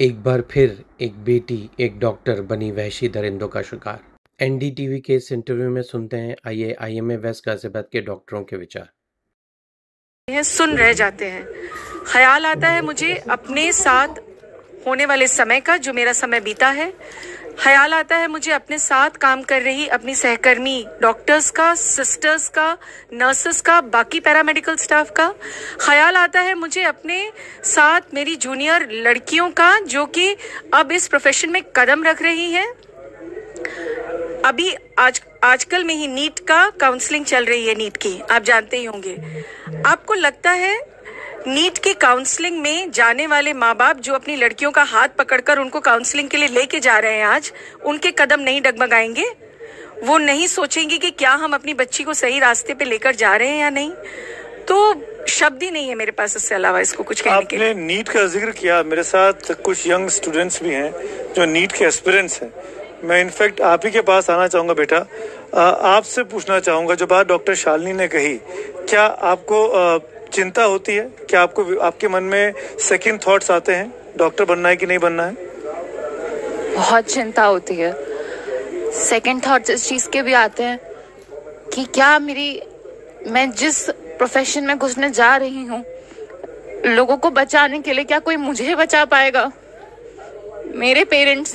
एक बार फिर एक बेटी एक डॉक्टर बनी वहशी दरिंदों का शिकार। एनडीटीवी के इस इंटरव्यू में सुनते हैं आइए आईएमए वेस्ट गाजियाबाद के डॉक्टरों के विचार। सुन रह जाते हैं। ख्याल आता है मुझे अपने साथ होने वाले समय का, जो मेरा समय बीता है। ख्याल आता है मुझे अपने साथ काम कर रही अपनी सहकर्मी डॉक्टर्स का, सिस्टर्स का, नर्सेस का, बाकी पैरामेडिकल स्टाफ का। ख्याल आता है मुझे अपने साथ मेरी जूनियर लड़कियों का, जो कि अब इस प्रोफेशन में कदम रख रही हैं। अभी आजकल में ही नीट का काउंसलिंग चल रही है, नीट की आप जानते ही होंगे। आपको लगता है नीट की काउंसलिंग में जाने वाले माँ बाप जो अपनी लड़कियों का हाथ पकड़कर उनको काउंसलिंग के लिए लेके जा रहे हैं आज, उनके कदम नहीं डगमगाएंगे? वो नहीं सोचेंगे कि क्या हम अपनी बच्ची को सही रास्ते पे लेकर जा रहे हैं या नहीं? तो शब्द ही नहीं है मेरे पास इससे अलावा इसको कुछ कहने के लिए। आपने नीट का जिक्र किया, मेरे साथ कुछ यंग स्टूडेंट्स भी हैं जो नीट के एस्पिरेंट्स हैं। मैं इनफैक्ट आप ही के पास आना चाहूँगा बेटा, आपसे पूछना चाहूँगा जो बात डॉक्टर शालिनी ने कही, क्या आपको चिंता होती है? क्या आपके मन में सेकंड थॉट्स आते हैं डॉक्टर बनना है कि नहीं बनना है? बहुत चिंता होती है। सेकंड थॉट्स इस चीज के भी आते हैं कि क्या मैं जिस प्रोफेशन में घुसने जा रही हूँ, लोगों को बचाने के लिए क्या कोई मुझे बचा पाएगा? मेरे पेरेंट्स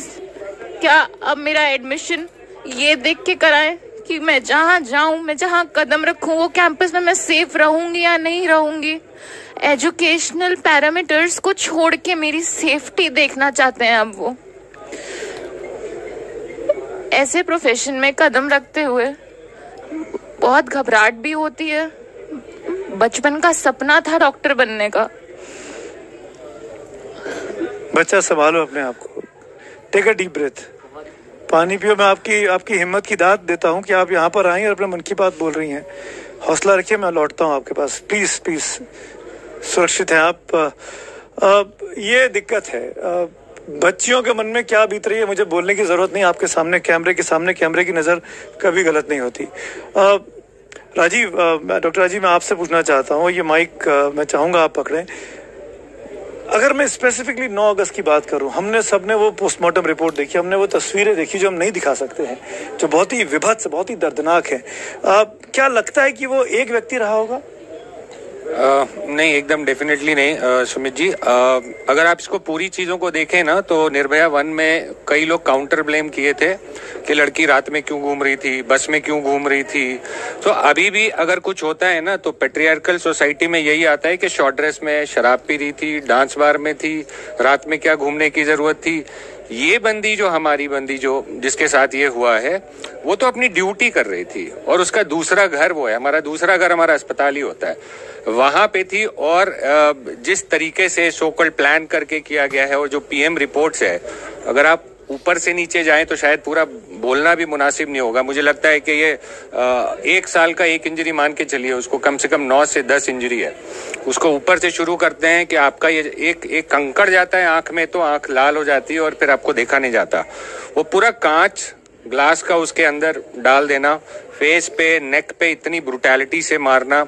क्या अब मेरा एडमिशन ये देख के कराएं कि मैं जहाँ जाऊं, मैं जहाँ कदम रखूं, वो कैंपस में मैं सेफ रहूंगी या नहीं रहूंगी? एजुकेशनल पैरामीटर्स को छोड़ के मेरी सेफ्टी देखना चाहते हैं अब वो। ऐसे प्रोफेशन में कदम रखते हुए बहुत घबराहट भी होती है। बचपन का सपना था डॉक्टर बनने का। बच्चा संभालो अपने आप को, टेक अ डीप ब्रेथ, पानी पियो। मैं आपकी हिम्मत की दाद देता हूं कि आप यहाँ पर आए और अपने मन की बात बोल रही हैं। हौसला रखिए, मैं लौटता हूं आपके पास। प्लीज प्लीज, सुरक्षित हैं आप। ये दिक्कत है, बच्चियों के मन में क्या बीत रही है मुझे बोलने की जरूरत नहीं। आपके सामने कैमरे की नजर कभी गलत नहीं होती। राजीव, डॉक्टर राजीव, मैं आपसे पूछना चाहता हूँ, ये माइक मैं चाहूंगा आप पकड़ें। अगर मैं स्पेसिफिकली 9 अगस्त की बात करूं, हमने सबने वो पोस्टमार्टम रिपोर्ट देखी, हमने वो तस्वीरें देखी जो हम नहीं दिखा सकते हैं, जो बहुत ही विभत्स, बहुत ही दर्दनाक है। क्या लगता है कि वो एक व्यक्ति रहा होगा? नहीं, एकदम डेफिनेटली नहीं सुमित जी। अगर आप इसको पूरी चीजों को देखें ना, तो निर्भया 1 में कई लोग काउंटर ब्लेम किए थे कि लड़की रात में क्यों घूम रही थी, बस में क्यों घूम रही थी। तो अभी भी अगर कुछ होता है ना, तो पेट्रियार्कल सोसाइटी में यही आता है कि शॉर्ट ड्रेस में शराब पी रही थी, डांस बार में थी, रात में क्या घूमने की जरूरत थी। ये बंदी जो जिसके साथ ये हुआ है, वो तो अपनी ड्यूटी कर रही थी और उसका दूसरा घर वो है, हमारा दूसरा घर हमारा अस्पताल ही होता है, वहां पे थी। और जिस तरीके से सोकल प्लान करके किया गया है, और जो पीएम रिपोर्ट्स है, अगर आप ऊपर से नीचे जाएं तो शायद पूरा बोलना भी मुनासिब नहीं होगा। मुझे लगता है कि ये 1 साल का 1 इंजरी मान के चलिए, उसको कम से कम 9 से 10 इंजरी है। उसको ऊपर से शुरू करते हैं कि आपका ये एक कंकड़ जाता है आंख में, तो आंख लाल हो जाती है और फिर आपको देखा नहीं जाता। वो पूरा कांच ग्लास का उसके अंदर डाल देना, फेस पे, नेक पे इतनी ब्रुटैलिटी से मारना।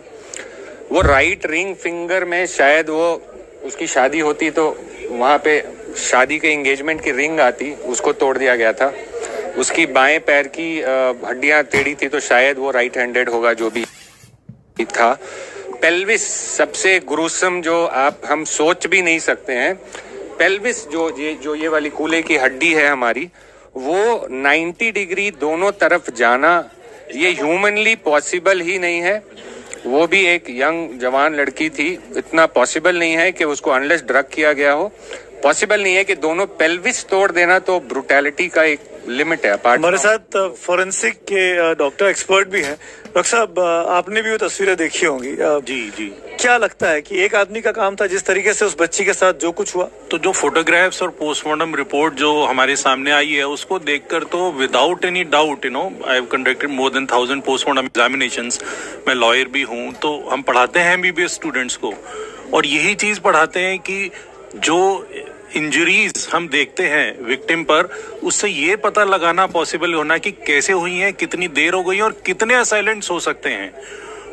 वो राइट रिंग फिंगर में, शायद वो उसकी शादी होती तो वहां पे शादी के एंगेजमेंट की रिंग आती, उसको तोड़ दिया गया था। उसकी बाएं पैर की हड्डियां टेढ़ी थी, तो शायद वो राइट हैंडेड होगा, जो भी था। पेल्विस सबसे ग्रुसम, जो हम सोच भी नहीं सकते हैं। पेल्विस जो ये वाली कूल्हे की हड्डी है हमारी, वो 90 डिग्री दोनों तरफ जाना, ये ह्यूमनली पॉसिबल ही नहीं है। वो भी एक यंग जवान लड़की थी, इतना पॉसिबल नहीं है कि उसको अनलेस ड्रग किया गया हो, पॉसिबल नहीं है कि दोनों पेल्विस तोड़ देना। तो ब्रुटैलिटी का एक लिमिट है। हमारे साथ फोरेंसिक के डॉक्टर एक्सपर्ट भी हैं। डॉक्टर साहब, आपने भी वो तस्वीरें देखी होंगी। जी। क्या लगता है कि एक आदमी का काम था जिस तरीके से उस बच्ची के साथ जो कुछ हुआ? तो जो फोटोग्राफ्स और पोस्टमार्टम रिपोर्ट जो हमारे सामने आई है, उसको देखकर तो without any doubt, I have conducted more than 1000 postmortem examinations. मैं लॉयर भी हूँ, तो हम पढ़ाते हैं एमबीबीएस स्टूडेंट्स को, और यही चीज पढ़ाते हैं कि जो इंजरीज हम देखते हैं विक्टिम पर, उससे ये पता लगाना पॉसिबल होना कि कैसे हुई हैं, कितनी देर हो गई और कितने असाइलेंट्स हो सकते हैं।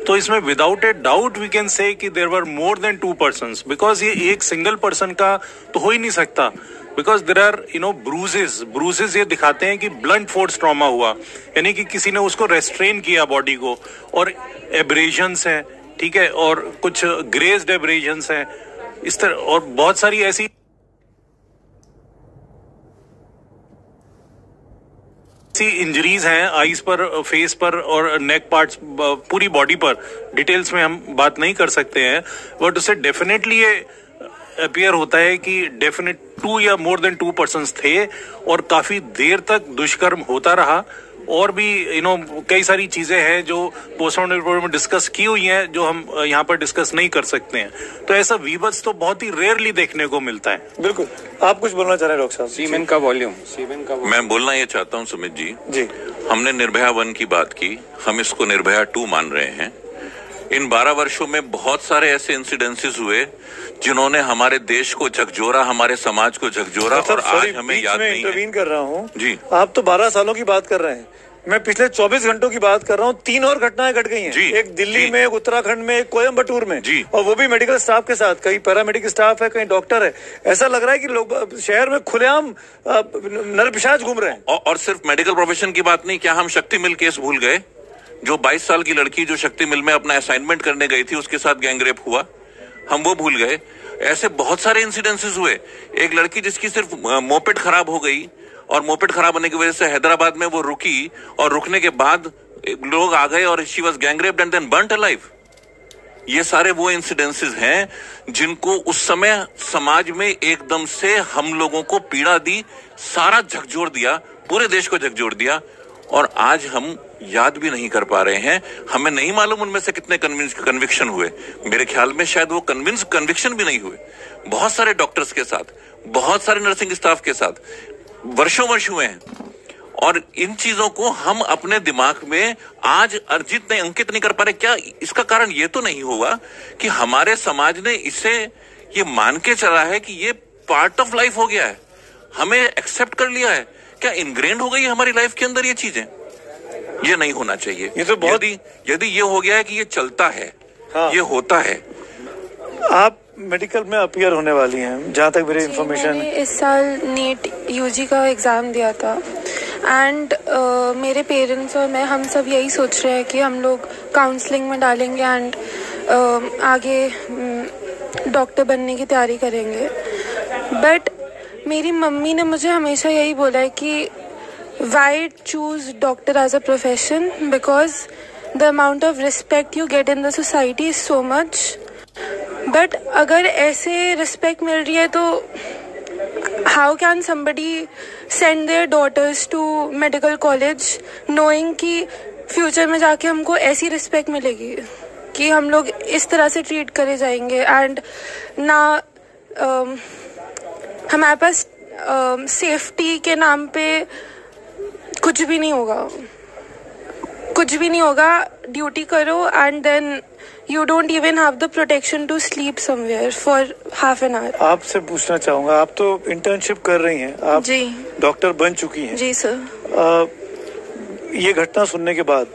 तो इसमें without a doubt we can say कि there were more than 2 persons, because ये एक सिंगल पर्सन का तो हो ही नहीं सकता। बिकॉज देर आर ब्रूजेस ये दिखाते हैं कि ब्लंट फोर्स ट्रॉमा हुआ, यानी कि किसी ने उसको रेस्ट्रेन किया बॉडी को, और एब्रेजन्स हैं, ठीक है, और कुछ ग्रेज्ड एब्रेजन्स हैं इस तरह, और बहुत सारी ऐसी इंजरीज हैं आईज पर, फेस पर और नेक पार्ट्स, पूरी बॉडी पर। डिटेल्स में हम बात नहीं कर सकते हैं, बट उससे डेफिनेटली ये अपीयर होता है कि डेफिनेट 2 या मोर देन 2 पर्सन्स थे और काफी देर तक दुष्कर्म होता रहा। और भी कई सारी चीजें हैं जो पोस्टमार्टम रिपोर्ट में डिस्कस की हुई हैं, जो हम यहाँ पर डिस्कस नहीं कर सकते हैं। तो ऐसा वीवत्स तो बहुत ही रेयरली देखने को मिलता है। बिल्कुल, आप कुछ बोलना चाह रहे हैं डॉक्टर साहब? सीमेन का वॉल्यूम मैं बोलना ये चाहता हूँ सुमित जी। जी, हमने निर्भया 1 की बात की, हम इसको निर्भया 2 मान रहे हैं। इन 12 वर्षों में बहुत सारे ऐसे इंसिडेंसेस हुए जिन्होंने हमारे देश को झकझोरा, हमारे समाज को झकझोरा, और आज हमें याद नहीं है। इंटरवीन कर रहा हूँ जी। आप तो 12 सालों की बात कर रहे हैं, मैं पिछले 24 घंटों की बात कर रहा हूँ। 3 और घटनाएं घट गई हैं, एक दिल्ली में, एक उत्तराखंड में, एक कोयम्बटूर में, और वो भी मेडिकल स्टाफ के साथ। कहीं पैरामेडिकल स्टाफ है, कहीं डॉक्टर है। ऐसा लग रहा है कि लोग शहर में खुलेआम नरपिशाच घूम रहे हैं। और सिर्फ मेडिकल प्रोफेशन की बात नहीं, क्या हम शक्ति मिल केस भूल गए? जो 22 साल की लड़की जो शक्ति मिल में अपना असाइनमेंट करने गई थी, उसके साथ गैंगरेप हुआ, हम वो भूल गए? ऐसे बहुत सारे इंसिडेंसेस हुए। एक लड़की जिसकी सिर्फ मोपेड खराब हो गई, और मोपेड खराब होने की वजह से हैदराबाद में वो रुकी, और रुकने के बाद लोग आ गए और she was gangraped and then burnt alive. ये सारे वो इंसिडेंसेस हैं जिनको उस समय समाज में एकदम से हम लोगों को पीड़ा दी, सारा झकझोर दिया, पूरे देश को झकझोर दिया, और आज हम याद भी नहीं कर पा रहे हैं। हमें नहीं मालूम उनमें से कितने कन्विक्शन हुए। मेरे ख्याल में शायद वो कन्विक्शन भी नहीं हुए। बहुत सारे डॉक्टर्स के साथ, बहुत सारे नर्सिंग स्टाफ के साथ वर्षों वर्ष हुए हैं, और इन चीजों को हम अपने दिमाग में आज अर्जित नहीं, अंकित नहीं कर पा रहे। क्या इसका कारण ये तो नहीं होगा कि हमारे समाज ने इसे ये मान के चला है कि ये पार्ट ऑफ लाइफ हो गया है, हमें एक्सेप्ट कर लिया है? क्या इनग्रेन्ड हो गई है हमारी लाइफ के अंदर ये चीजें? ये नहीं होना चाहिए। ये तो बहुत यदि ये हो गया है कि ये चलता है, हाँ, ये होता है। आप मेडिकल में अपीयर होने वाली हैं, जहाँ तक मेरी इन्फॉर्मेशन। मैंने इस साल नीट यूजी का एग्ज़ाम दिया था, एंड मेरे पेरेंट्स और मैं, हम सब यही सोच रहे हैं कि हम लोग काउंसलिंग में डालेंगे एंड आगे डॉक्टर बनने की तैयारी करेंगे। बट मेरी मम्मी ने मुझे हमेशा यही बोला है कि why choose doctor as a profession, because the amount of respect you get in the society is so much. But अगर ऐसे रिस्पेक्ट मिल रही है तो how can somebody send their daughters to medical college knowing कि future में जाके हमको ऐसी रिस्पेक्ट मिलेगी कि हम लोग इस तरह से ट्रीट करे जाएंगे, एंड ना हमारे पास सेफ्टी के नाम पे कुछ भी नहीं होगा, कुछ भी नहीं होगा। ड्यूटी करो and then you don't even have the protection to sleep somewhere for half an hour. आपसे पूछना चाहूंगा, आप तो इंटर्नशिप कर रही हैं, आप जी डॉक्टर बन चुकी हैं। जी सर। ये घटना सुनने के बाद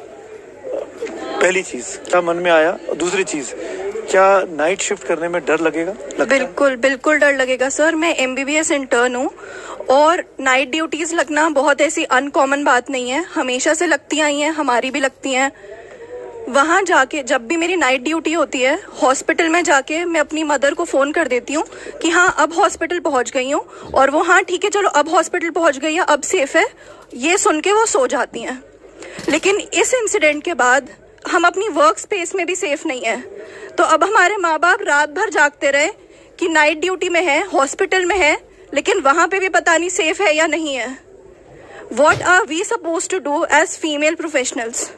पहली चीज क्या मन में आया, दूसरी चीज क्या नाइट शिफ्ट करने में डर लगेगा? बिल्कुल बिल्कुल डर लगेगा सर। मैं MBBS इंटर्न हूँ और नाइट ड्यूटीज लगना बहुत ऐसी अनकॉमन बात नहीं है, हमेशा से लगती आई हैं, हमारी भी लगती हैं। वहाँ जाके जब भी मेरी नाइट ड्यूटी होती है, हॉस्पिटल में जाके मैं अपनी मदर को फ़ोन कर देती हूँ कि हाँ अब हॉस्पिटल पहुँच गई हूँ, और वो हाँ ठीक है चलो अब हॉस्पिटल पहुँच गई है, अब सेफ है, ये सुन के वो सो जाती हैं। लेकिन इस इंसिडेंट के बाद हम अपनी वर्क स्पेस में भी सेफ नहीं है। तो अब हमारे माँ बाप रात भर जागते रहे कि नाइट ड्यूटी में है, हॉस्पिटल में है, लेकिन वहाँ पे भी पता नहीं सेफ है या नहीं है। What are we suppose to do as female professionals?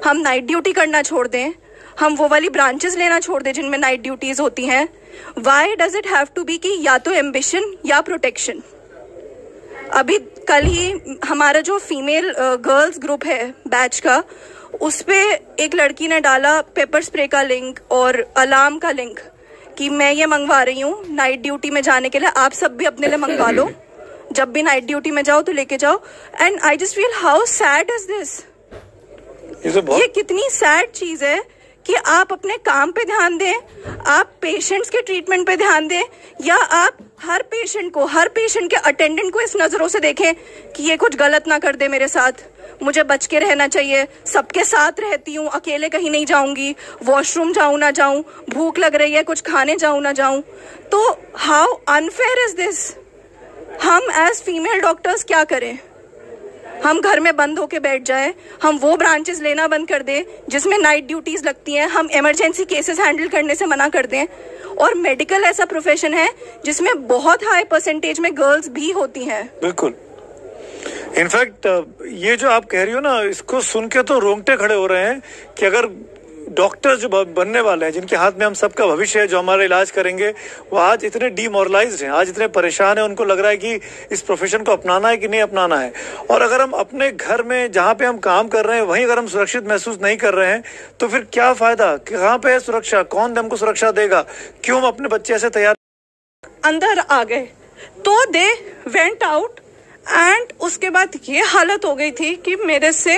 हम नाइट ड्यूटी करना छोड़ दें, हम वो वाली ब्रांचेस लेना छोड़ दें जिनमें नाइट ड्यूटीज होती हैं। Why does it have to be कि या तो एम्बिशन या प्रोटेक्शन? अभी कल ही हमारा जो फीमेल गर्ल्स ग्रुप है बैच का, उस पे एक लड़की ने डाला पेपर स्प्रे का लिंक और अलार्म का लिंक कि मैं ये मंगवा रही हूँ नाइट ड्यूटी में जाने के लिए, आप सब भी अपने लिए मंगवा लो, जब भी नाइट ड्यूटी में जाओ तो लेके जाओ। And I just feel how sad is this. ये कितनी सैड चीज है कि आप अपने काम पे ध्यान दें, आप पेशेंट्स के ट्रीटमेंट पे ध्यान दें, या आप हर पेशेंट के अटेंडेंट को इस नजरों से देखें कि ये कुछ गलत ना कर दे मेरे साथ, मुझे बच के रहना चाहिए, सबके साथ रहती हूँ, अकेले कहीं नहीं जाऊंगी, वॉशरूम जाऊं ना जाऊं, भूख लग रही है कुछ खाने जाऊं ना जाऊं। तो हाउ अनफेयर इज दिस? हम एज फीमेल डॉक्टर्स क्या करें? हम घर में बंद होके बैठ जाए, हम वो ब्रांचेस लेना बंद कर दें जिसमें नाइट ड्यूटीज लगती हैं, हम इमरजेंसी केसेस हैंडल करने से मना कर दें। और मेडिकल ऐसा प्रोफेशन है जिसमें बहुत हाई परसेंटेज में गर्ल्स भी होती हैं। बिल्कुल। इनफैक्ट ये जो आप कह रही हो ना, इसको सुन के तो रोंगटे खड़े हो रहे हैं कि अगर डॉक्टर जो बनने वाले हैं, जिनके हाथ में हम सबका भविष्य है, जो हमारा इलाज करेंगे, वो आज इतने डीमोरलाइज्ड हैं, आज इतने परेशान हैं, उनको लग रहा है कि इस प्रोफेशन को अपनाना है कि नहीं अपनाना है। और अगर हम अपने घर में जहाँ पे हम काम कर रहे हैं वहीं अगर हम सुरक्षित महसूस नहीं कर रहे हैं तो फिर क्या फायदा? कहाँ पे है सुरक्षा? कौन हमको सुरक्षा देगा? क्यों हम अपने बच्चे ऐसे तैयार अंदर आ गए? तो दे वेंट आउट एंड उसके बाद ये हालत हो गई थी कि मेरे से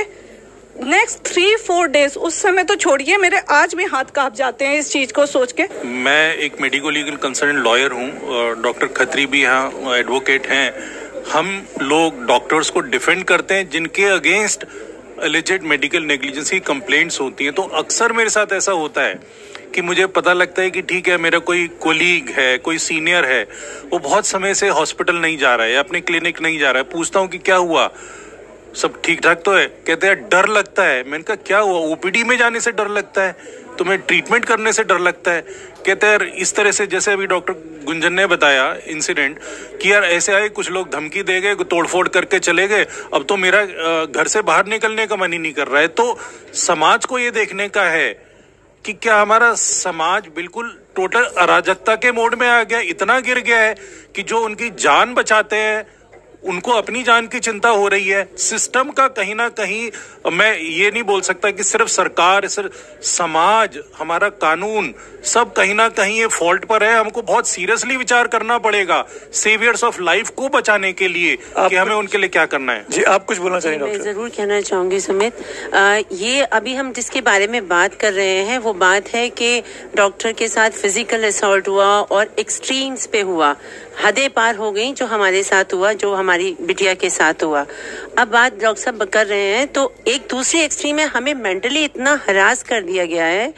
नेक्स्ट 3-4 डेज, उस समय तो छोड़िए, मेरे आज भी हाथ कांप जाते हैं इस चीज को सोच के। मैं एक मेडिको लीगल कंसल्टेंट लॉयर हूँ, डॉक्टर खत्री भी यहाँ एडवोकेट हैं। हम लोग डॉक्टर्स को डिफेंड करते हैं जिनके against alleged medical negligence complaints होती हैं। तो अक्सर मेरे साथ ऐसा होता है कि मुझे पता लगता है कि ठीक है, मेरा कोई कोलीग है, कोई सीनियर है, वो बहुत समय से हॉस्पिटल नहीं जा रहा है, अपने क्लिनिक नहीं जा रहा है। पूछता हूँ कि क्या हुआ, सब ठीक ठाक तो है? कहते हैं डर लगता है। मैंने कहा क्या हुआ? ओपीडी में जाने से डर लगता है, तुम्हें ट्रीटमेंट करने से डर लगता है? कहते हैं इस तरह से, जैसे अभी डॉक्टर गुंजन ने बताया इंसिडेंट कि यार ऐसे आए, कुछ लोग धमकी दे गए, तोड़फोड़ करके चले गए, अब तो मेरा घर से बाहर निकलने का मन ही नहीं कर रहा है। तो समाज को ये देखने का है कि क्या हमारा समाज बिल्कुल टोटल अराजकता के मोड में आ गया, इतना गिर गया है कि जो उनकी जान बचाते हैं उनको अपनी जान की चिंता हो रही है। सिस्टम का कहीं ना कहीं, मैं ये नहीं बोल सकता कि सिर्फ सरकार, सिर्फ समाज, हमारा कानून, सब कहीं ना कहीं ये फॉल्ट पर है। हमको बहुत सीरियसली विचार करना पड़ेगा सेवियर्स ऑफ लाइफ को बचाने के लिए कि हमें उनके लिए क्या करना है। जी, आप कुछ बोलना चाहिए डॉक्टर? मैं जरूर कहना चाहूंगी सुमित, ये अभी हम जिसके बारे में बात कर रहे हैं वो बात है कि डॉक्टर के साथ फिजिकल असॉल्ट हुआ और एक्सट्रीम्स पे हुआ, हदें पार हो गई जो हमारे साथ हुआ, जो हमारी बिटिया के साथ हुआ। अब बात डॉक्टर साहब कर रहे हैं तो एक दूसरी एक्सट्रीम में हमें मेंटली इतना हरास कर दिया गया है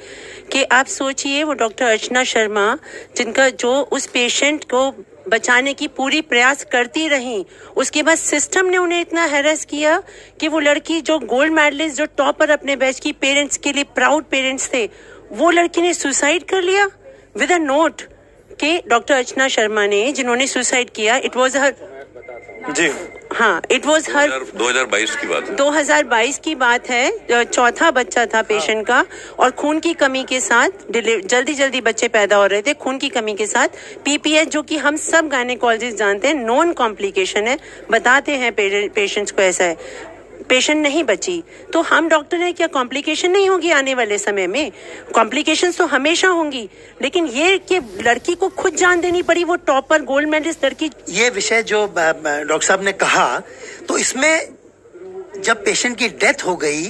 कि आप सोचिए, वो डॉक्टर अर्चना शर्मा जिनका जो उस पेशेंट को बचाने की पूरी प्रयास करती रही, उसके बाद सिस्टम ने उन्हें इतना हैरेस किया कि वो लड़की जो गोल्ड मेडलिस्ट, जो टॉपर अपने बैच की, पेरेंट्स के लिए प्राउड पेरेंट्स थे, वो लड़की ने सुसाइड कर लिया विद अ नोट कि डॉक्टर अर्चना शर्मा ने, जिन्होंने सुसाइड किया, इट वाज हर, जी हाँ, इट वाज हर 2022 की बात है, 2022 की बात है। चौथा बच्चा था पेशेंट का और खून की कमी के साथ जल्दी बच्चे पैदा हो रहे थे, खून की कमी के साथ। पीपीएच, जो कि हम सब गायनेकोलॉजिस्ट जानते हैं, नॉन कॉम्प्लिकेशन है, बताते हैं पेशेंट्स को ऐसा है, पेशेंट नहीं बची। तो हम डॉक्टर हैं, क्या कॉम्प्लिकेशन नहीं होगी आने वाले समय में? कॉम्प्लिकेशंस तो हमेशा होंगी, लेकिन ये कि लड़की को खुद जान देनी पड़ी, वो टॉपर गोल्ड मेडलिस्ट लड़की। ये विषय जो डॉक्टर साहब ने कहा, तो इसमें जब पेशेंट की डेथ हो गई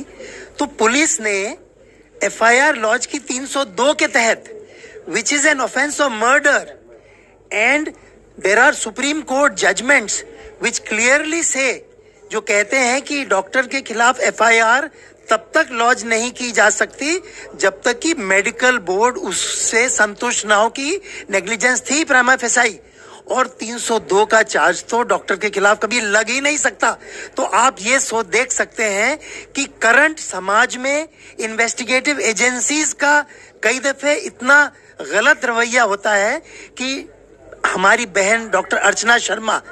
तो पुलिस ने एफआईआर लॉन्च की 302 के तहत, which is an offence of murder, and there are supreme court judgments which clearly say, जो कहते हैं कि डॉक्टर के खिलाफ एफआईआर तब तक लॉन्च नहीं की जा सकती जब तक कि मेडिकल बोर्ड उससे संतुष्ट ना हो कि नेग्लिजेंस थी प्राइमा फेसाई, और 302 का चार्ज तो डॉक्टर के खिलाफ कभी लग ही नहीं सकता। तो आप ये देख सकते हैं कि करंट समाज में इन्वेस्टिगेटिव एजेंसीज का कई दफे इतना गलत रवैया होता है कि हमारी बहन doctor Archana Sharma,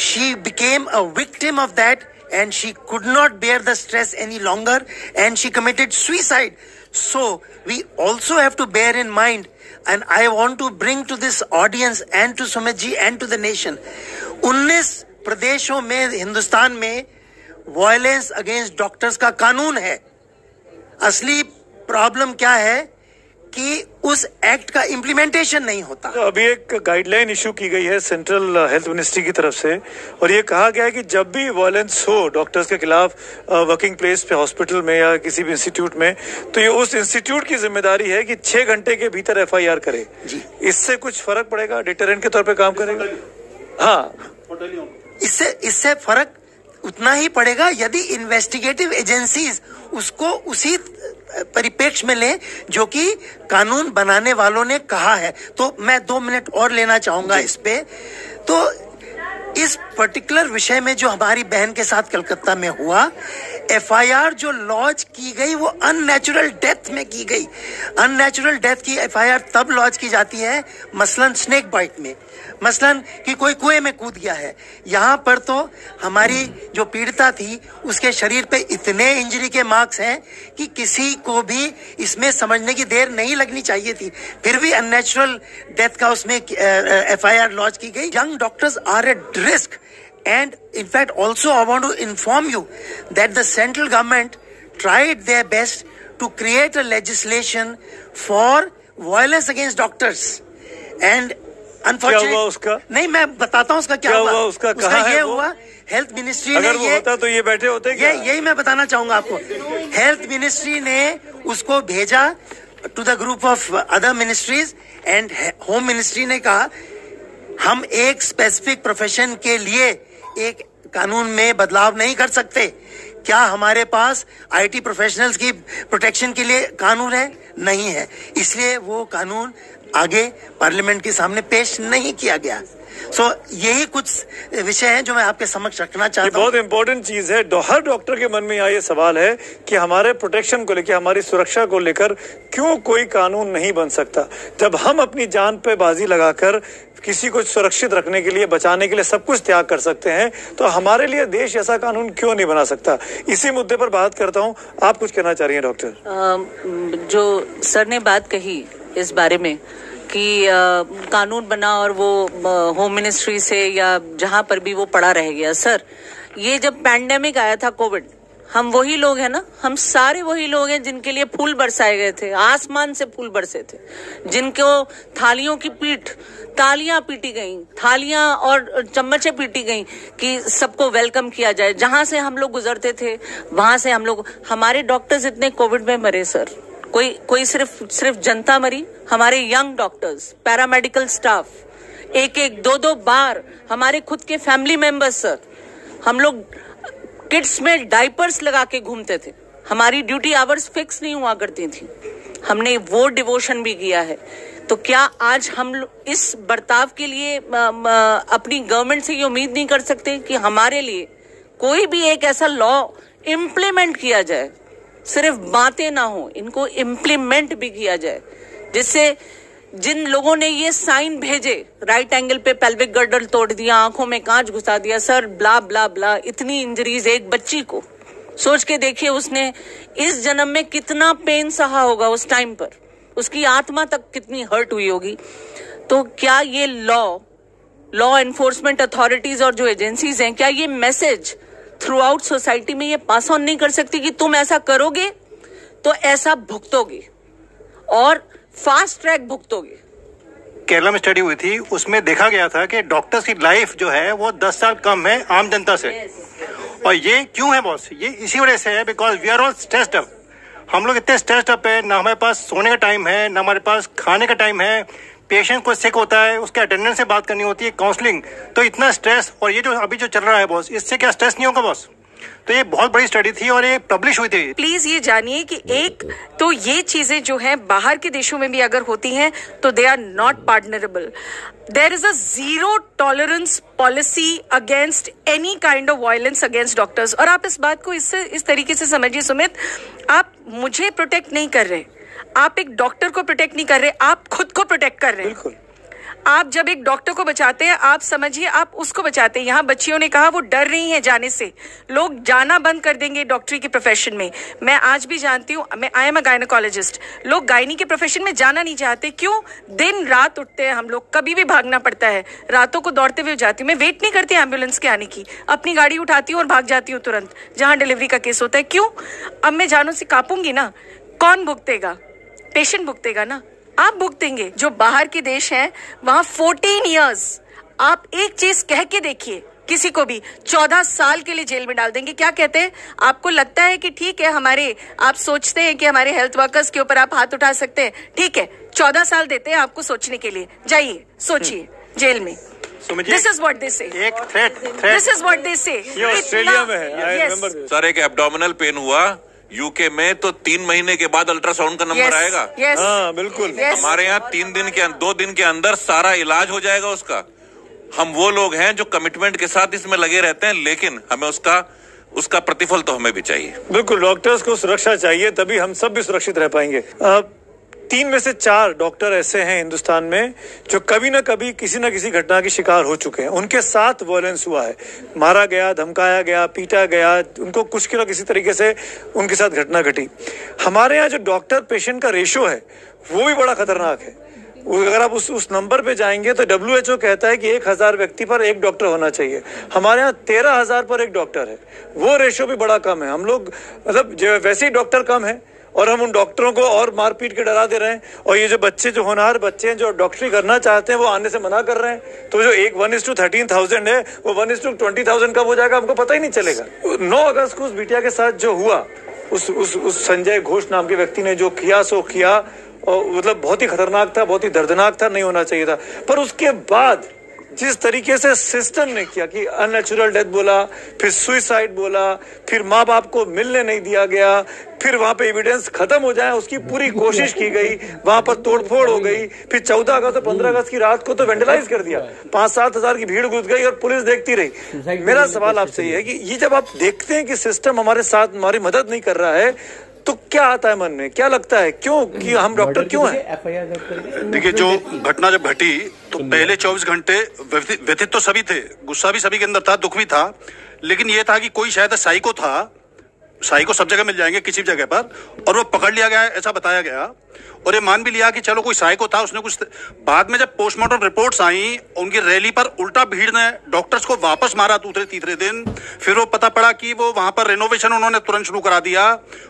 she became a victim of that and she could not bear the stress any longer and she committed suicide. So we also have to bear in mind, and I want to bring to this audience and to Sumit ji and to the nation, 19 प्रदेशों में हिंदुस्तान में violence against doctors का कानून है। असली problem क्या है कि उस एक्ट का इम्प्लीमेंटेशन नहीं होता। तो अभी एक गाइडलाइन इशू की गई है सेंट्रल हेल्थ मिनिस्ट्री की तरफ से, और ये कहा गया है कि जब भी वायलेंस हो डॉक्टर्स के खिलाफ वर्किंग प्लेस पे, हॉस्पिटल में या किसी भी इंस्टीट्यूट में, तो ये उस इंस्टीट्यूट की जिम्मेदारी है कि 6 घंटे के भीतर FIR करे। इससे कुछ फर्क पड़ेगा, डिटरेंट के तौर पे काम करेगा? हाँ, इससे फर्क उतना ही पड़ेगा यदि इन्वेस्टिगेटिव एजेंसीज उसको उसी परिप्रेक्ष्य में ले जो कि कानून बनाने वालों ने कहा है। तो मैं 2 मिनट और लेना चाहूंगा इस पे। तो इस पर्टिकुलर विषय में जो हमारी बहन के साथ कलकत्ता में हुआ, FIR जो लॉन्च की गई वो अननेचुरल डेथ में की गई। अननेचुरल डेथ की FIR तब लॉन्च की जाती है मसलन स्नेक बाइट में, मसलन कि कोई कुएं में कूद गया है। यहाँ पर तो हमारी जो पीड़िता थी उसके शरीर पे इतने इंजरी के मार्क्स हैं कि किसी को भी इसमें समझने की देर नहीं लगनी चाहिए थी, फिर भी अननेचुरल डेथ का उसमें FIR लॉन्च की गई। Young doctors are at risk, and in fact also I want to inform you that the central government tried their best to create a legislation for violence against doctors, and unfortunately क्या हुआ उसका? नहीं, मैं बताता हूँ उसका क्या हुआ। उसका ये हुआ, हेल्थ मिनिस्ट्री ने, अगर वो होता तो ये बैठे होते क्या? यही मैं बताना चाहूंगा आपको। हेल्थ मिनिस्ट्री ने उसको भेजा to the group of other ministries, and home ministry ने कहा हम एक स्पेसिफिक प्रोफेशन के लिए एक कानून में बदलाव नहीं कर सकते। क्या हमारे पास IT प्रोफेशनल्स की प्रोटेक्शन के लिए कानून है? नहीं है। इसलिए वो कानून आगे पार्लियामेंट के सामने पेश नहीं किया गया। यही कुछ विषय हैं जो मैं आपके समक्ष रखना चाहता हूँ। बहुत इंपॉर्टेंट चीज है। हर डॉक्टर के मन में यहाँ ये सवाल है कि हमारे प्रोटेक्शन को लेकर, हमारी सुरक्षा को लेकर क्यों कोई कानून नहीं बन सकता? जब हम अपनी जान पे बाजी लगाकर किसी को सुरक्षित रखने के लिए, बचाने के लिए सब कुछ त्याग कर सकते हैं, तो हमारे लिए देश ऐसा कानून क्यों नहीं बना सकता? इसी मुद्दे पर बात करता हूँ। आप कुछ कहना चाह रही हैं डॉक्टर? जो सर ने बात कही इस बारे में कि कानून बना और वो होम मिनिस्ट्री से या जहां पर भी वो पड़ा रह गया। सर, ये जब पैंडेमिक आया था कोविड, हम वही लोग हैं ना, हम सारे वही लोग हैं जिनके लिए फूल बरसाए गए थे, आसमान से फूल बरसे थे, जिनको थालियों की तालियां पीटी गई, थालियां और चम्मचें पीटी गई कि सबको वेलकम किया जाए। जहां से हम लोग गुजरते थे वहां से हम लोग, हमारे डॉक्टर्स इतने कोविड में मरे सर, कोई सिर्फ जनता मरी, हमारे यंग डॉक्टर्स, पैरामेडिकल स्टाफ, एक 2 बार हमारे खुद के फैमिली मेंबर्स सर, हम लोग किड्स में डायपर्स लगा के घूमते थे, हमारी ड्यूटी आवर्स फिक्स नहीं हुआ करती थी, हमने वो डिवोशन भी किया है। तो क्या आज हम इस बर्ताव के लिए अपनी गवर्नमेंट से ये उम्मीद नहीं कर सकते कि हमारे लिए कोई भी एक ऐसा लॉ इम्प्लीमेंट किया जाए? सिर्फ बातें ना हो, इनको इम्प्लीमेंट भी किया जाए, जिससे जिन लोगों ने ये साइन भेजे, राइट एंगल पे पेल्विक गर्डल तोड़ दिया, आंखों में कांच घुसा दिया, सर ब्ला ब्ला ब्ला, इतनी इंजरीज एक बच्ची को, सोच के देखिए उसने इस जन्म में कितना पेन सहा होगा उस टाइम पर, उसकी आत्मा तक कितनी हर्ट हुई होगी। तो क्या ये लॉ एनफोर्समेंट अथॉरिटीज और जो एजेंसीज हैं, क्या ये मैसेज थ्रू आउट सोसाइटी में ये पास ऑन नहीं कर सकती कि तुम ऐसा करोगे तो ऐसा भुगतोगे और फास्ट ट्रैक भुगतोगे? केरला में स्टडी हुई थी, उसमें देखा गया था कि डॉक्टर्स की लाइफ जो है वो 10 साल कम है आम जनता से। और ये क्यों है बॉस? ये इसी वजह से है because we are all stressed up. हम लोग इतने स्ट्रेस्ड अप है, ना हमारे पास सोने का टाइम है, ना हमारे पास खाने का टाइम है, पेशेंट को सिक होता है, उसके अटेंडेंस से बात करनी होती है, काउंसलिंग, तो इतना स्ट्रेस। और ये जो अभी जो चल रहा है बॉस, इससे क्या स्ट्रेस नहीं होगा बॉस? तो ये बहुत बड़ी स्टडी थी और ये पब्लिश हुई थी। प्लीज ये जानिए कि एक तो ये चीजें जो हैं बाहर के देशों में भी अगर होती हैं तो they are not partnerable. There is a zero tolerance policy against any kind of violence against doctors. और आप इस बात को इस तरीके से समझिए सुमित, आप मुझे प्रोटेक्ट नहीं कर रहे, आप एक डॉक्टर को प्रोटेक्ट नहीं कर रहे, आप खुद को प्रोटेक्ट कर रहे हैं। बिल्कुल। आप जब एक डॉक्टर को बचाते हैं, आप समझिए आप उसको बचाते हैं। यहाँ बच्चियों ने कहा वो डर रही हैं जाने से, लोग जाना बंद कर देंगे डॉक्टरी के प्रोफेशन में। मैं आज भी जानती हूँ, मैं आई एम अ गायनोकोलॉजिस्ट, लोग गायनी के प्रोफेशन में जाना नहीं चाहते। क्यों? दिन रात उठते हैं हम लोग, कभी भी भागना पड़ता है, रातों को दौड़ते हुए जाती हूँ, मैं वेट नहीं करती एम्बुलेंस के आने की, अपनी गाड़ी उठाती हूँ और भाग जाती हूँ तुरंत जहाँ डिलीवरी का केस होता है। क्यों? अब मैं जानों से कांपूंगी ना, कौन भुगतेगा? पेशेंट भुगतेगा ना, आप भुगतेंगे। जो बाहर के देश हैं वहां 14 इयर्स, आप एक चीज कह के देखिए, किसी को भी 14 साल के लिए जेल में डाल देंगे। क्या कहते हैं? आपको लगता है कि ठीक है, आप सोचते हैं कि हमारे हेल्थ वर्कर्स के ऊपर आप हाथ उठा सकते हैं, ठीक है, 14 साल देते हैं आपको सोचने के लिए, जाइए सोचिए जेल में। This is what they say. एक threat This is what they say. ये ऑस्ट्रेलिया में है। Yes. सर एक एब्डोमिनल पेन हुआ यूके में तो 3 महीने के बाद अल्ट्रासाउंड का नंबर आएगा। हाँ बिल्कुल। हमारे यहाँ 2 दिन के अंदर सारा इलाज हो जाएगा उसका। हम वो लोग हैं जो कमिटमेंट के साथ इसमें लगे रहते हैं, लेकिन हमें उसका प्रतिफल तो हमें भी चाहिए। बिल्कुल, डॉक्टर्स को सुरक्षा चाहिए, तभी हम सब भी सुरक्षित रह पाएंगे। 3 में से 4 डॉक्टर ऐसे हैं हिंदुस्तान में जो कभी न कभी किसी न किसी घटना के शिकार हो चुके हैं। उनके साथ वायलेंस हुआ है, मारा गया, धमकाया गया, पीटा गया, उनको कुछ किसी तरीके से उनके साथ घटना घटी। हमारे यहाँ जो डॉक्टर पेशेंट का रेशो है वो भी बड़ा खतरनाक है। अगर आप उस नंबर पे जाएंगे तो WHO कहता है कि 1000 व्यक्ति पर 1 डॉक्टर होना चाहिए। हमारे यहाँ 13,000 पर 1 डॉक्टर है, वो रेशो भी बड़ा कम है। हम लोग मतलब वैसे ही डॉक्टर कम है और हम उन डॉक्टरों को और मारपीट के डरा दे रहे हैं। और ये जो बच्चे, जो होनहार बच्चे हैं जो डॉक्टरी करना चाहते हैं, वो आने से मना कर रहे हैं। तो जो 1:13,000 है वो 1:20,000 कब हो जाएगा हमको पता ही नहीं चलेगा। 9 अगस्त को उस बिटिया के साथ जो हुआ, उस संजय घोष नाम के व्यक्ति ने जो किया सो किया, और मतलब बहुत ही खतरनाक था, बहुत ही दर्दनाक था, नहीं होना चाहिए था। पर उसके बाद जिस तरीके से सिस्टम ने किया कि अननेचुरल डेथ बोला, फिर सुइसाइड बोला, फिर माँ बाप को मिलने नहीं दिया गया, फिर वहां पे एविडेंस खत्म हो जाए उसकी पूरी कोशिश की गई, वहां पर तोड़फोड़ हो गई। फिर 14 अगस्त और 15 अगस्त की रात को तो वेंडलाइज कर दिया, 5-7 हजार की भीड़ घुस गई और पुलिस देखती रही। मेरा सवाल आपसे ये है कि ये जब आप देखते हैं कि सिस्टम हमारे साथ हमारी मदद नहीं कर रहा है, तो क्या आता है मन में, क्या लगता है, क्यों कि हम डॉक्टर क्यों हैं? देखिए, जो घटना जब घटी तो पहले 24 घंटे व्यथित तो सभी थे, गुस्सा भी सभी के अंदर था, दुख भी था, लेकिन ये था कि कोई शायद साइको था। साइको सब जगह मिल जाएंगे किसी भी जगह पर, और वो पकड़ लिया गया ऐसा बताया गया, और ये मान भी लिया कि चलो कोई साइको था, उसने कुछ। बाद में जब पोस्टमार्टम रिपोर्ट्स आई, उनकी रैली पर उल्टा भीड़ ने डॉक्टर्स को वापस मारा दूसरे तीसरे दिन। फिर वो पता पड़ा कि वो वहां पर रेनोवेशन उन्होंने तुरंत शुरू करा दिया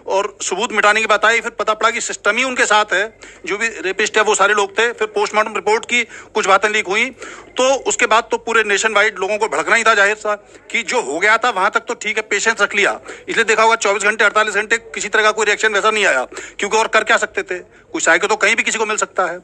और सबूत मिटाने की बात आई। फिर पता पड़ा कि सिस्टम ही उनके साथ है, जो भी रेपिस्ट है वो सारे लोग थे। फिर पोस्टमार्टम रिपोर्ट की कुछ बातें लीक हुई, तो उसके बाद तो पूरे नेशन वाइड लोगों को भड़कना ही था जाहिर सा, कि जो हो गया था वहां तक तो ठीक है, पेशेंस रख लिया। इसलिए देखा होगा 24 घंटे 48 घंटे किसी तरह का कोई रिएक्शन वैसा नहीं आया, क्योंकि और कर क्या सकते थे, कोई साइको तो कहीं भी किसी को मिल सकता है।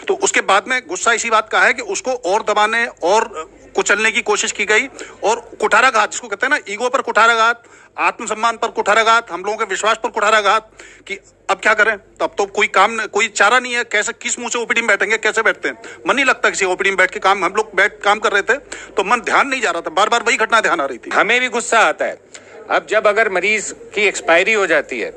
तो उसके बाद में गुस्सा इसी बात का है कि उसको और दबाने और कुचलने की कोशिश की गई, और कुठाराघात जिसको कहते हैं ना, ईगो पर कुठाराघात, आत्मसम्मान पर कुठाराघात, हम लोगों के विश्वास पर कुठाराघात, कि अब क्या करें, तब तो कोई चारा नहीं है, कैसे किस मुंह से ओपीडी में बैठेंगे, कैसे बैठते हैं, मन नहीं लगता किसी ओपीडी में बैठ के काम। हम लोग काम कर रहे थे तो मन ध्यान नहीं जा रहा था, बार बार वही घटना ध्यान आ रही थी। हमें भी गुस्सा आता है। अब जब अगर मरीज की एक्सपायरी हो जाती है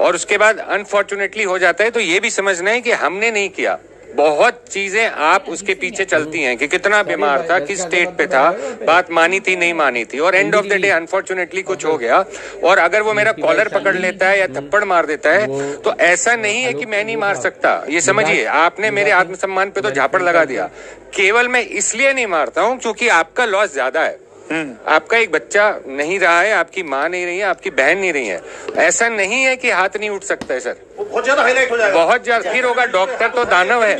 और उसके बाद अनफॉर्चुनेटली हो जाता है, तो ये भी समझना है कि हमने नहीं किया, बहुत चीजें आप उसके पीछे चलती हैं कि कितना बीमार था, किस स्टेट पे था, बात मानी थी नहीं मानी थी, और end of the day unfortunately कुछ हो गया। और अगर वो मेरा कॉलर पकड़ लेता है या थप्पड़ मार देता है, तो ऐसा नहीं है कि मैं नहीं मार सकता। ये समझिए, आपने मेरे आत्मसम्मान पे तो झापड़ लगा दिया। केवल मैं इसलिए नहीं मारता हूँ क्योंकि आपका लॉस ज्यादा है। आपका एक बच्चा नहीं रहा है, आपकी माँ नहीं रही है, आपकी बहन नहीं रही है। ऐसा नहीं है कि हाथ नहीं उठ सकता है सर, बहुत ज्यादा हाईलाइट हो जाएगा, बहुत ज्यादा फिर होगा। डॉक्टर तो दानव है,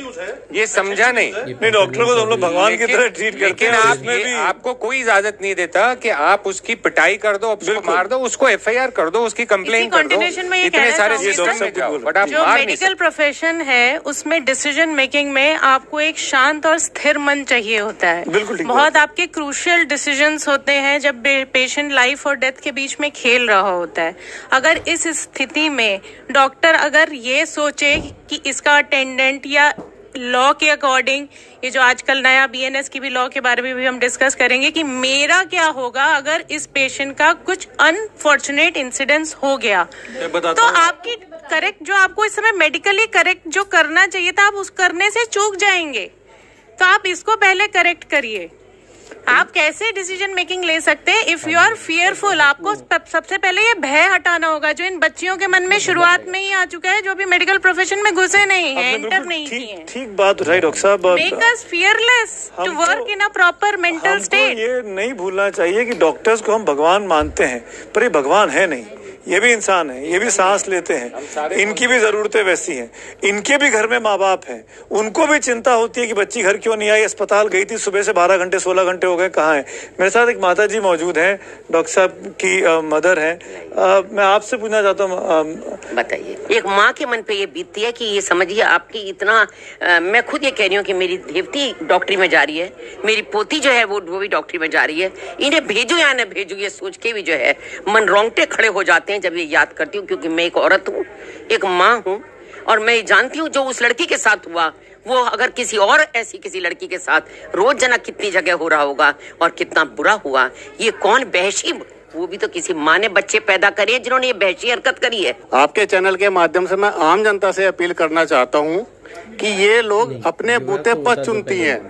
ये समझा नहीं। डॉक्टर को तो हम लोग भगवान की तरह ट्रीट करते हैं। लेकिन आपको कोई इजाजत नहीं देता कि आप उसकी पिटाई कर दो, उसको मार दो, उसको FIR कर दो, उसकी कंप्लेन कर दो, इतने सारे सिस्टम में जाओ, बट आप जो मेडिकल प्रोफेशन है उसमें डिसीजन मेकिंग में आपको एक शांत और स्थिर मन चाहिए होता है। बहुत आपके क्रूशियल डिसीजंस होते हैं जब पेशेंट लाइफ और डेथ के बीच में खेल रहा होता है। अगर इस स्थिति में डॉक्टर अगर ये सोचे कि इसका अटेंडेंट या लॉ के अकॉर्डिंग, ये जो आजकल नया BNS की भी लॉ के बारे में भी हम डिस्कस करेंगे कि मेरा क्या होगा अगर इस पेशेंट का कुछ अनफॉर्चुनेट इंसिडेंस हो गया, तो आपकी करेक्ट जो आपको इस समय मेडिकली करेक्ट जो करना चाहिए था, आप उस करने से चूक जाएंगे। तो आप इसको पहले करेक्ट करिए। आप कैसे डिसीजन मेकिंग ले सकते हैं इफ यू आर फियरफुल? आपको सबसे पहले ये भय हटाना होगा जो इन बच्चियों के मन में शुरुआत में ही आ चुका है, जो भी मेडिकल प्रोफेशन में घुसे नहीं है, एंटर नहीं किए। ठीक बात उठाई डॉक्टर साहब। Make us fearless to work in a proper mental state. ये नहीं भूलना चाहिए कि डॉक्टर्स को हम भगवान मानते हैं, पर ये भगवान है नहीं। ये भी इंसान है, ये भी सांस लेते हैं, इनकी भी जरूरतें वैसी हैं, इनके भी घर में माँ बाप हैं, उनको भी चिंता होती है कि बच्ची घर क्यों नहीं आई, अस्पताल गई थी सुबह से 12 घंटे 16 घंटे हो गए, कहाँ है। मेरे साथ एक माता जी मौजूद हैं, डॉक्टर साहब की मदर हैं। मैं आपसे पूछना चाहता हूँ, बताइए, एक माँ के मन पे ये बीतती है कि ये समझिए आपकी इतना मैं खुद ये कह रही हूँ कि मेरी देवती डॉक्टरी में जा रही है, मेरी पोती जो है वो भी डॉक्टरी में जा रही है, इन्हें भेजू या न भेजू ये सोच के भी जो है मन रोंगटे खड़े हो जाते हैं जब ये याद करती हूँ, क्योंकि मैं एक औरत हूँ, एक माँ हूँ, और मैं जानती हूँ जो उस लड़की के साथ हुआ वो अगर किसी और ऐसी किसी लड़की के साथ रोज जना कितनी जगह हो रहा होगा और कितना बुरा हुआ। ये कौन बहशी, वो भी तो किसी माँ ने बच्चे पैदा करे जिन्होंने ये बहशी हरकत करी है। आपके चैनल के माध्यम से मैं आम जनता से अपील करना चाहता हूँ कि ये लोग अपने बूते पर चुनती हैं,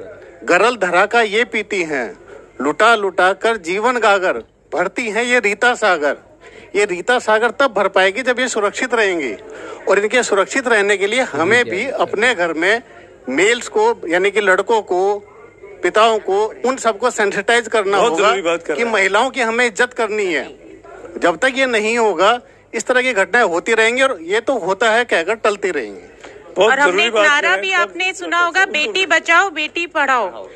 गरल धरा का ये पीती हैं, लुटा लुटा कर जीवन गागर भरती हैं ये रीता सागर। ये रीता सागर तब भर पाएगी जब ये सुरक्षित रहेंगी, और इनके सुरक्षित रहने के लिए हमें भी अपने घर में मेल्स को यानी कि लड़कों को, पिताओं को, उन सबको सेंसिटाइज करना होगा कि महिलाओं की हमें इज्जत करनी है। जब तक ये नहीं होगा इस तरह की घटनाएं होती रहेंगी, और ये तो होता है कहकर टलती रहेंगी। और हमने एक नारा भी आपने सुना होगा, बेटी बचाओ बेटी पढ़ाओ।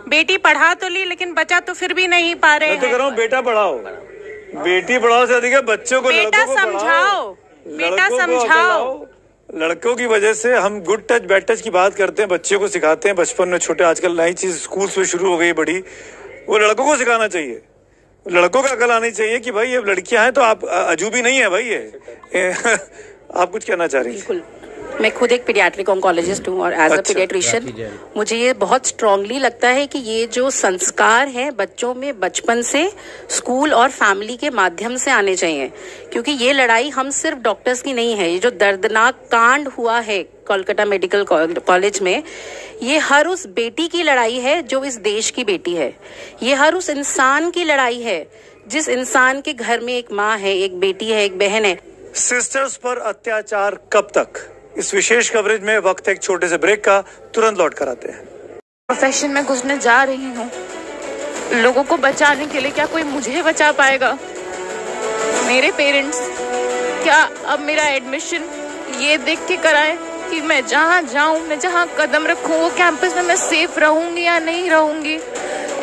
बेटी पढ़ा तो ली लेकिन बचा तो फिर भी नहीं पा रहे हैं। मैं तो कह रहा हूँ बेटा पढ़ाओ, बेटी पढ़ाओ से अधिक है बच्चों को, बेटा समझाओ, बेटा समझाओ। लड़कों की वजह से हम गुड टच बैड टच की बात करते हैं, बच्चों को सिखाते हैं बचपन में, छोटे आजकल नई चीज स्कूल्स में शुरू हो गई बड़ी, वो लड़कों को सिखाना चाहिए, लड़कों का अकल आनी चाहिए कि भाई ये लड़कियां हैं तो आप अजूबी नहीं है भाई ये। आप कुछ कहना चाह रही हैं? मैं खुद एक पीडियाट्रिक ऑन्कोलॉजिस्ट हूँ और एज अ पीडियाट्रिशियन मुझे ये बहुत स्ट्रांगली लगता है कि ये जो संस्कार हैं बच्चों में बचपन से स्कूल और फैमिली के माध्यम से आने चाहिए, क्योंकि ये लड़ाई हम सिर्फ डॉक्टर्स की नहीं है। ये जो दर्दनाक कांड हुआ है कोलकाता मेडिकल कॉलेज में, ये हर उस बेटी की लड़ाई है जो इस देश की बेटी है। ये हर उस इंसान की लड़ाई है जिस इंसान के घर में एक माँ है, एक बेटी है, एक बहन है। सिस्टर्स पर अत्याचार कब तक, इस विशेष कवरेज में वक्त एक छोटे से ब्रेक का, तुरंत लौट कर आते हैं। प्रोफेशन में घुसने जा रही हूँ, लोगों को बचाने के लिए। क्या कोई मुझे बचा पाएगा? मेरे पेरेंट्स क्या अब मेरा एडमिशन ये देख के कराएं कि मैं जहाँ जाऊँ, मैं जहाँ कदम रखूँ वो कैंपस में मैं सेफ रहूंगी या नहीं रहूंगी?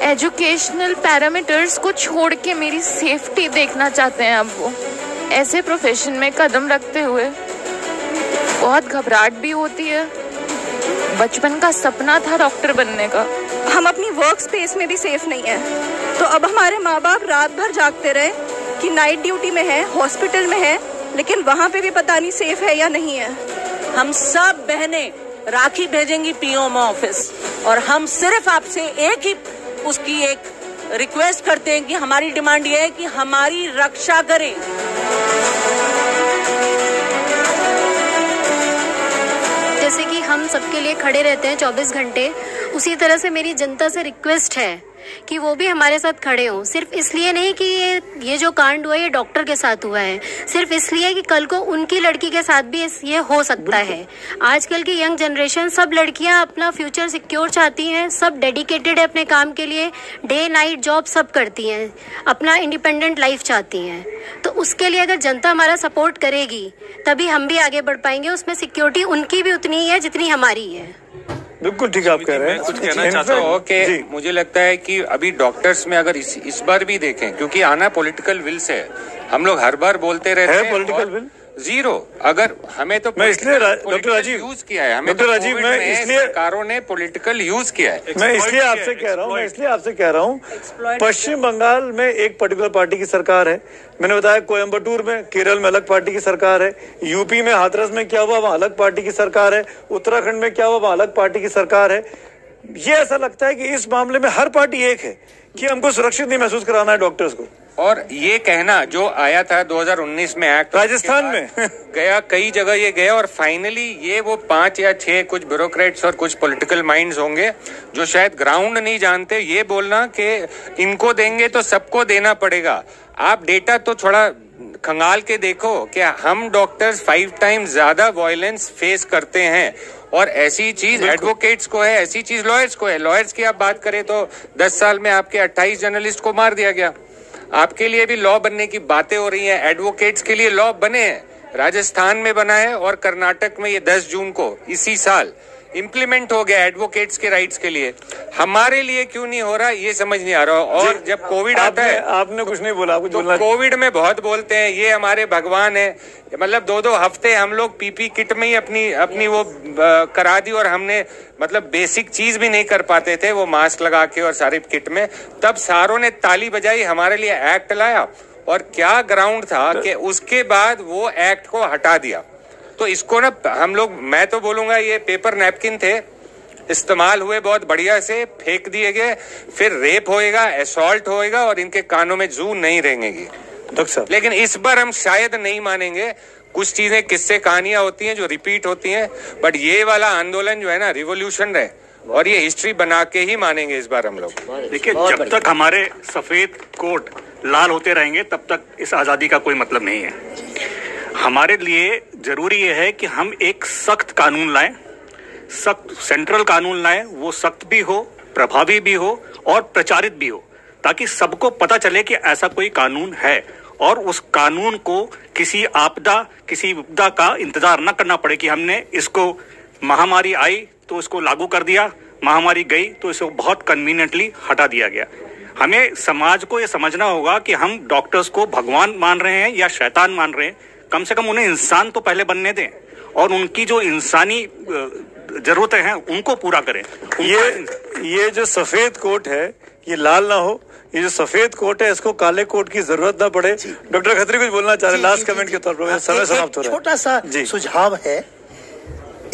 एजुकेशनल पैरामीटर्स को छोड़ के मेरी सेफ्टी देखना चाहते हैं अब वो। ऐसे प्रोफेशन में कदम रखते हुए बहुत घबराहट भी होती है। बचपन का सपना था डॉक्टर बनने का। हम अपनी वर्क स्पेस में भी सेफ नहीं है, तो अब हमारे माँ बाप रात भर जागते रहे कि नाइट ड्यूटी में है, हॉस्पिटल में है, लेकिन वहाँ पे भी पता नहीं सेफ है या नहीं है। हम सब बहनें राखी भेजेंगी पीओएम ऑफिस, और हम सिर्फ आपसे एक ही उसकी एक रिक्वेस्ट करते हैं कि हमारी डिमांड ये है कि हमारी रक्षा करें। जैसे कि हम सबके लिए खड़े रहते हैं 24 घंटे, उसी तरह से मेरी जनता से रिक्वेस्ट है कि वो भी हमारे साथ खड़े हों। सिर्फ इसलिए नहीं कि ये जो कांड हुआ ये डॉक्टर के साथ हुआ है, सिर्फ इसलिए कि कल को उनकी लड़की के साथ भी ये हो सकता है। आजकल की यंग जनरेशन, सब लड़कियां अपना फ्यूचर सिक्योर चाहती हैं, सब डेडिकेटेड है अपने काम के लिए, डे नाइट जॉब सब करती हैं, अपना इंडिपेंडेंट लाइफ चाहती हैं। तो उसके लिए अगर जनता हमारा सपोर्ट करेगी तभी हम भी आगे बढ़ पाएंगे। उसमें सिक्योरिटी उनकी भी उतनी ही है जितनी हमारी है। बिल्कुल ठीक है, आप कह रहे हैं। कुछ कहना चाहता हूँ कि मुझे लगता है कि अभी डॉक्टर्स में अगर इस बार भी देखें, क्योंकि आना पॉलिटिकल विल से है, हम लोग हर बार बोलते रहते हैं पॉलिटिकल विल जीरो। अगर हमें तो मैं इसलिए डॉक्टर राजीव यूज किया है, हमें डॉक्टर राजीव मैं इसलिए सरकारों ने पॉलिटिकल यूज किया है। मैं इसलिए आपसे कह रहा हूँ, पश्चिम बंगाल में एक पर्टिकुलर पार्टी की सरकार है, मैंने बताया कोयम्बटूर में, केरल में अलग पार्टी की सरकार है, यूपी में हाथरस में क्या हुआ वहाँ अलग पार्टी की सरकार है, उत्तराखंड में क्या हुआ वहाँ अलग पार्टी की सरकार है। ये ऐसा लगता है कि इस मामले में हर पार्टी एक है कि हमको सुरक्षित नहीं महसूस कराना है डॉक्टर्स को। और ये कहना जो आया था 2019 में एक्ट, राजस्थान में गया, कई जगह ये गया, और फाइनली ये वो 5 या 6 कुछ ब्यूरोक्रेट्स और कुछ पॉलिटिकल माइंड्स होंगे जो शायद ग्राउंड नहीं जानते। ये बोलना कि इनको देंगे तो सबको देना पड़ेगा, आप डेटा तो थोड़ा खंगाल के देखो कि हम डॉक्टर्स 5 टाइम्स ज्यादा वायलेंस फेस करते हैं, और ऐसी चीज एडवोकेट्स को है, ऐसी चीज लॉयर्स को है। लॉयर्स की आप बात करें तो 10 साल में आपके 28 जर्नलिस्ट को मार दिया गया। आपके लिए भी लॉ बनने की बातें हो रही हैं, एडवोकेट्स के लिए लॉ बने हैं, राजस्थान में बना है और कर्नाटक में ये 10 जून को इसी साल इम्प्लीमेंट हो गया एडवोकेट्स के राइट्स के लिए। हमारे लिए क्यों नहीं हो रहा ये समझ नहीं आ रहा। और जब कोविड आता है, आपने कुछ नहीं बोला, तो कोविड में बहुत बोलते हैं ये हमारे भगवान है, मतलब 2-2 हफ्ते हम लोग पीपी किट में ही अपनी वो करा दी और हमने मतलब बेसिक चीज भी नहीं कर पाते थे वो मास्क लगा के और सारी किट में, तब सारों ने ताली बजाई, हमारे लिए एक्ट लाया और क्या ग्राउंड था कि उसके बाद वो एक्ट को हटा दिया। तो इसको ना हम लोग, मैं तो बोलूंगा ये पेपर नैपकिन थे, इस्तेमाल हुए बहुत बढ़िया से, फेंक दिए गए, फिर रेप होएगा, असॉल्ट होएगा और इनके कानों में जू नहीं रहेंगी डॉक्टर साहब। लेकिन इस बार हम शायद नहीं मानेंगे, कुछ चीजें किस्से कहानियां होती हैं जो रिपीट होती हैं, बट ये वाला आंदोलन जो है ना रिवोल्यूशन है और ये हिस्ट्री बना के ही मानेंगे इस बार हम लोग। देखिए, जब तक हमारे सफेद कोट लाल होते रहेंगे तब तक इस आजादी का कोई मतलब नहीं है। हमारे लिए जरूरी ये है कि हम एक सख्त कानून लाएं, सख्त सेंट्रल कानून लाएं, वो सख्त भी हो, प्रभावी भी हो और प्रचारित भी हो, ताकि सबको पता चले कि ऐसा कोई कानून है और उस कानून को किसी आपदा, किसी विपदा का इंतजार न करना पड़े कि हमने इसको, महामारी आई तो इसको लागू कर दिया, महामारी गई तो इसको बहुत कन्वीनियंटली हटा दिया गया। हमें समाज को ये समझना होगा कि हम डॉक्टर्स को भगवान मान रहे हैं या शैतान मान रहे हैं, कम से कम उन्हें इंसान तो पहले बनने दें और उनकी जो इंसानी जरूरतें हैं उनको पूरा करें। ये जो सफेद कोट है ये लाल ना हो, ये जो सफेद कोट है इसको काले कोट की जरूरत ना पड़े। डॉक्टर खत्री कुछ बोलना चाह रहे हैं लास्ट कमेंट के तौर पर, समय समाप्त हो रहा है। छोटा सा सुझाव है,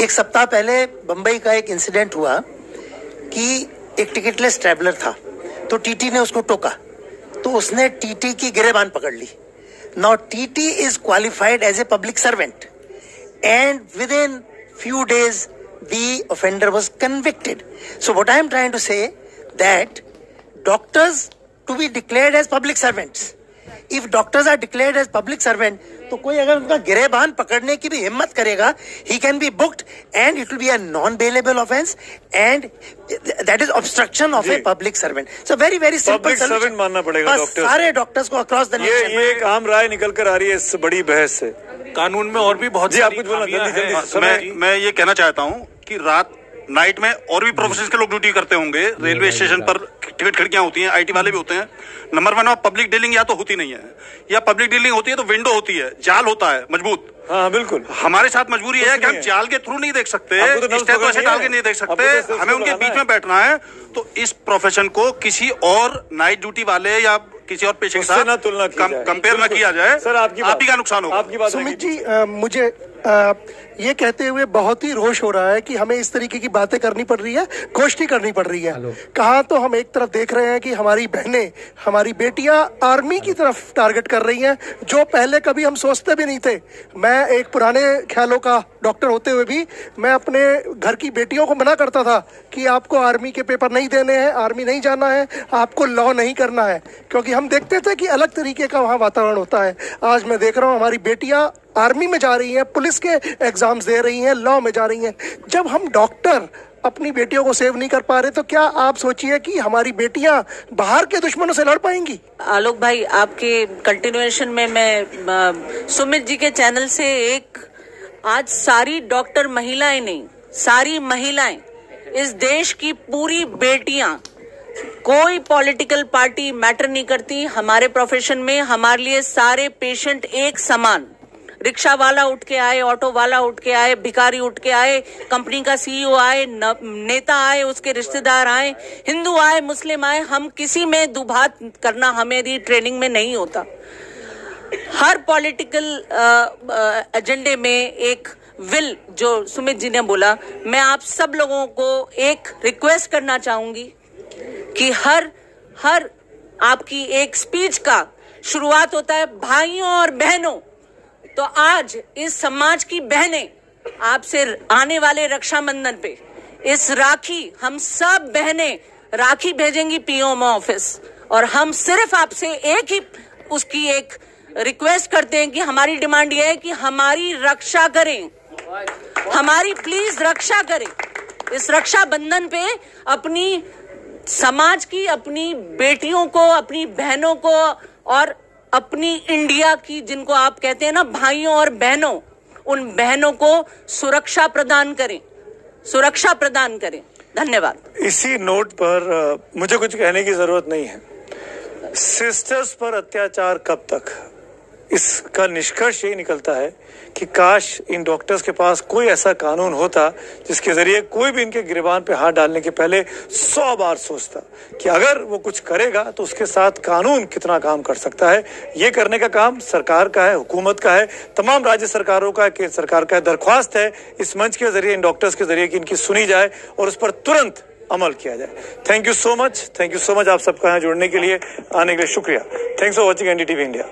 एक सप्ताह पहले बंबई का एक इंसिडेंट हुआ कि एक टिकटलेस ट्रैवलर था, तो टीटी ने उसको टोका तो उसने टीटी की गिरेबान पकड़ ली। Now TT is qualified as a public servant and within few days the offender was convicted. So what I am trying to say that doctors to be declared as public servants. If doctors are declared as public servant, तो कोई अगर उनका गिरेबान पकड़ने की भी हिम्मत करेगा, he can be booked and it will be a non-bailable offence and that is obstruction of a public servant. So very very simple public solution. servant मानना पड़ेगा डॉक्टर, सारे डॉक्टर्स को across the nation. ये एक आम राय निकल कर आ रही है इस बड़ी बहस से। कानून में और भी बहुत आप कुछ बोलना। मैं ये कहना चाहता हूँ कि रात नाइट में और भी प्रोफेशंस के लोग ड्यूटी करते होंगे, रेलवे स्टेशन पर टिकट खिड़कियां होती हैं, आईटी वाले भी होते हैं। नंबर 1 पब्लिक डीलिंग या तो होती नहीं है, या पब्लिक डीलिंग होती है तो विंडो होती है, जाल होता है मजबूत। हाँ बिल्कुल, हमारे साथ मजबूरी है कि हम जाल के थ्रू नहीं देख सकते, स्टेप ऐसे डाल के नहीं देख सकते, हमें उनके बीच में बैठना है। तो इस प्रोफेशन को किसी और नाइट ड्यूटी वाले या किसी और पेशे के साथ कंपेयर न किया जाए। सर आप ही का नुकसान होगा। आपकी बात सुमित जी, मुझे ये कहते हुए बहुत ही रोष हो रहा है कि हमें इस तरीके की बातें करनी पड़ रही है, गोष्ठी करनी पड़ रही है। कहाँ तो हम एक तरफ देख रहे हैं कि हमारी बहनें, हमारी बेटियां आर्मी की तरफ टारगेट कर रही हैं, जो पहले कभी हम सोचते भी नहीं थे। मैं एक पुराने ख्यालों का डॉक्टर होते हुए भी मैं अपने घर की बेटियों को मना करता था कि आपको आर्मी के पेपर नहीं देने हैं, आर्मी नहीं जाना है, आपको लॉ नहीं करना है, क्योंकि हम देखते थे कि अलग तरीके का वहाँ वातावरण होता है। आज मैं देख रहा हूँ हमारी बेटियां आर्मी में जा रही हैं, पुलिस के एग्जाम्स दे रही हैं, लॉ में जा रही हैं। जब हम डॉक्टर अपनी बेटियों को सेव नहीं कर पा रहे तो क्या आप सोचिए कि हमारी बेटियां बाहर के दुश्मनों से लड़ पाएंगी। आलोक भाई, आपके कंटिन्यूएशन में मैं सुमित जी के चैनल से एक, आज सारी डॉक्टर महिलाएं नहीं, सारी महिलाएं, इस देश की पूरी बेटियां, कोई पॉलिटिकल पार्टी मैटर नहीं करती। हमारे प्रोफेशन में हमारे लिए सारे पेशेंट एक समान, रिक्शा वाला उठ के आए, ऑटो वाला उठ के आए, भिखारी उठ के आए, कंपनी का सीईओ आए, नेता आए, उसके रिश्तेदार आए, हिंदू आए, मुस्लिम आए, हम किसी में दुभात करना हमारी ट्रेनिंग में नहीं होता। हर पॉलिटिकल एजेंडे में एक विल, जो सुमित जी ने बोला, मैं आप सब लोगों को एक रिक्वेस्ट करना चाहूंगी कि हर आपकी एक स्पीच का शुरुआत होता है भाइयों और बहनों। तो आज इस समाज की बहनें आपसे आने वाले रक्षाबंधन पे इस राखी, हम सब बहनें राखी भेजेंगी पीओएम ऑफिस, और हम सिर्फ आपसे एक ही उसकी एक रिक्वेस्ट करते हैं कि हमारी डिमांड ये है कि हमारी रक्षा करें, हमारी प्लीज रक्षा करें। इस रक्षाबंधन पे अपनी समाज की, अपनी बेटियों को, अपनी बहनों को और अपनी इंडिया की, जिनको आप कहते हैं ना भाइयों और बहनों, उन बहनों को सुरक्षा प्रदान करें, सुरक्षा प्रदान करें। धन्यवाद। इसी नोट पर मुझे कुछ कहने की जरूरत नहीं है। सिस्टर्स पर अत्याचार कब तक, इसका निष्कर्ष यही निकलता है कि काश इन डॉक्टर्स के पास कोई ऐसा कानून होता जिसके जरिए कोई भी इनके गिरबान पे हाथ डालने के पहले 100 बार सोचता कि अगर वो कुछ करेगा तो उसके साथ कानून कितना काम कर सकता है। ये करने का काम सरकार का है, हुकूमत का है, तमाम राज्य सरकारों का, केंद्र सरकार का है। दरख्वास्त है इस मंच के जरिए, इन डॉक्टर्स के जरिए कि इनकी सुनी जाए और उस पर तुरंत अमल किया जाए। थैंक यू सो मच आप सबका यहाँ जुड़ने के लिए, आने के लिए शुक्रिया। Thanks for watching NDTV India.